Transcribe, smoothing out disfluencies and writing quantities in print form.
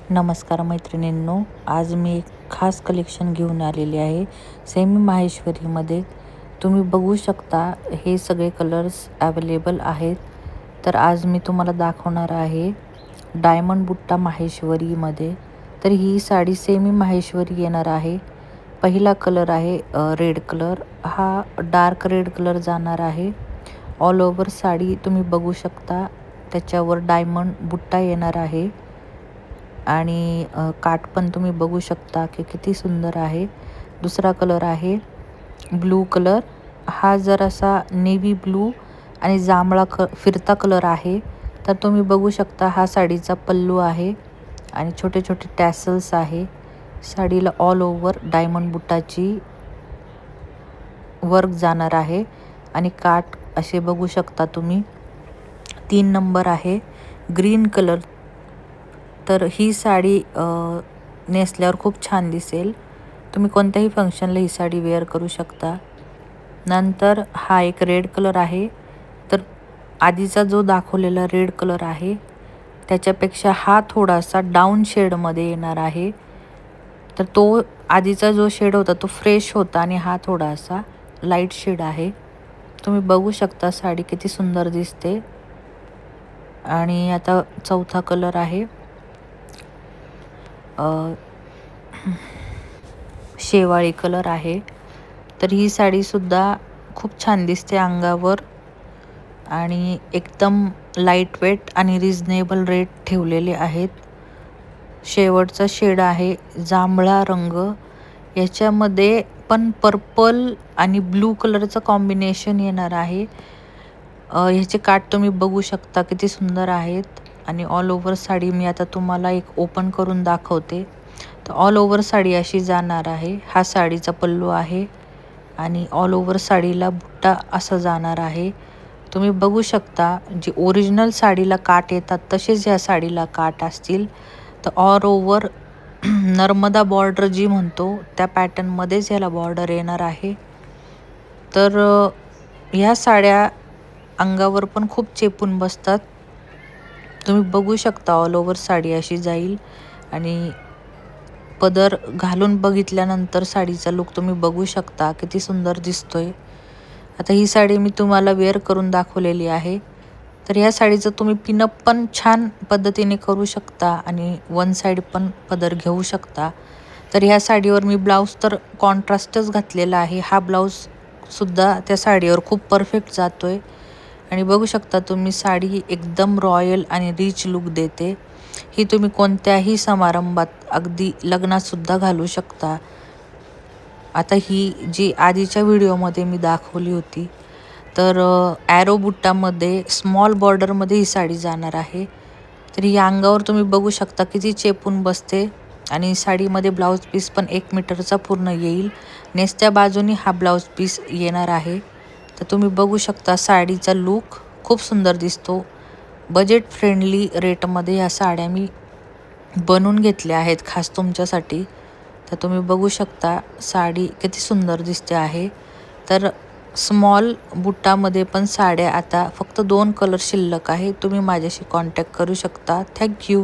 नमस्कार मैत्रिणींनो, आज मी एक खास कलेक्शन घेऊन आलेली आहे सेमी माहेश्वरीमध्ये. तुम्ही बघू शकता हे सगळे कलर्स अवेलेबल आहेत. तर आज मी तुम्हाला दाखवणार आहे डायमंड बुट्टा माहेश्वरीमध्ये. तर ही साडी सेमी माहेश्वरी येणार आहे. पहिला कलर आहे रेड कलर. हा डार्क रेड कलर जाणार आहे. ऑल ओव्हर साडी तुम्ही बघू शकता, त्याच्यावर डायमंड बुट्टा येणार आहे आणि काठ पण तुम्ही बघू शकता की किती सुंदर आहे. दुसरा कलर आहे ब्लू कलर. हा जरासा नेव्ही ब्लू आणि जांभळा फिरता कलर आहे. तर तुम्ही बघू शकता हा साडीचा पल्लू आहे आणि छोटे छोटे टॅसल्स आहे. साडीला ऑल ओव्हर डायमंड बुट्टाची वर्क जाणार आहे आणि काठ असे बघू शकता तुम्ही. 3 नंबर आहे ग्रीन कलर. तर ही साडी नेसल्यावर खूप छान दिसेल. तुम्ही कोणत्याही फंक्शनला ही साडी वेअर करू शकता. नंतर हा एक रेड कलर आहे. तर आधीचा जो दाखवलेला रेड कलर आहे त्याच्यापेक्षा हा थोडासा डाऊन शेडमध्ये येणार आहे. तर तो आधीचा जो शेड होता तो फ्रेश होता आणि हा थोडासा लाईट शेड आहे. तुम्ही बघू शकता साडी किती सुंदर दिसते. आणि आता चौथा कलर आहे शेवाळी कलर आहे. तर ही साडीसुद्धा खूप छान दिसते अंगावर आणि एकदम लाईट वेट आणि रिजनेबल रेट ठेवलेले आहेत. शेवटचा शेड आहे जांभळा रंग. याच्यामध्ये पण पर्पल आणि ब्लू कलरचं कॉम्बिनेशन येणार आहे. ह्याचे काठ तुम्ही बघू शकता किती सुंदर आहेत. आणि ऑल ओव्हर साडी मी आता तुम्हाला एक ओपन करून दाखवते. तर ऑल ओव्हर साडी अशी जाणार आहे. हा साडीचा पल्लू आहे आणि ऑल ओव्हर साडीला बुट्टा असं जाणार आहे. तुम्ही बघू शकता जे ओरिजिनल साडीला काठ येतात तसेच ह्या साडीला काठ असतील. तर ऑल ओव्हर नर्मदा बॉर्डर जी म्हणतो त्या पॅटर्नमध्येच ह्याला बॉर्डर येणार आहे. तर ह्या साड्या अंगावर पण खूप चेपून बसतात. तुम्ही बघू शकता ऑल ओव्हर साडी अशी जाईल आणि पदर घालून बघितल्यानंतर साडीचा लुक तुम्ही बघू शकता किती सुंदर दिसतोय. आता ही साडी मी तुम्हाला वेअर करून दाखवलेली आहे. तर ह्या साडीचं तुम्ही पिनअप पण छान पद्धतीने करू शकता आणि वन साईड पण पदर घेऊ शकता. तर ह्या साडीवर मी ब्लाऊज तर कॉन्ट्रास्टच घातलेला आहे. हा ब्लाऊजसुद्धा त्या साडीवर खूप परफेक्ट जातोय आणि बघू शकता तुम्ही साडी एकदम रॉयल आणि रिच लुक देते. ही तुम्ही कोणत्याही समारंभात अगदी लग्नातसुद्धा घालू शकता. आता ही जी आधीच्या व्हिडिओमध्ये मी दाखवली होती तर ॲरो बुट्टामध्ये स्मॉल बॉर्डरमध्ये ही साडी जाणार आहे. तर ही अंगावर तुम्ही बघू शकता किती चेपून बसते आणि साडीमध्ये ब्लाऊज पीस पण 1 मीटरचा पूर्ण येईल. नेसत्या बाजूनी हा ब्लाऊज पीस येणार आहे. तर तुम्ही बघू शकता साडीचा लूक खूप सुंदर दिसतो. बजेट फ्रेंडली रेटमध्ये ह्या साड्या मी बनवून घेतल्या आहेत खास तुमच्यासाठी. तर तुम्ही बघू शकता साडी किती सुंदर दिसते आहे. तर स्मॉल बुट्टामध्ये पण साड्या आता फक्त 2 कलर शिल्लक आहे. तुम्ही माझ्याशी कॉन्टॅक्ट करू शकता. थँक्यू.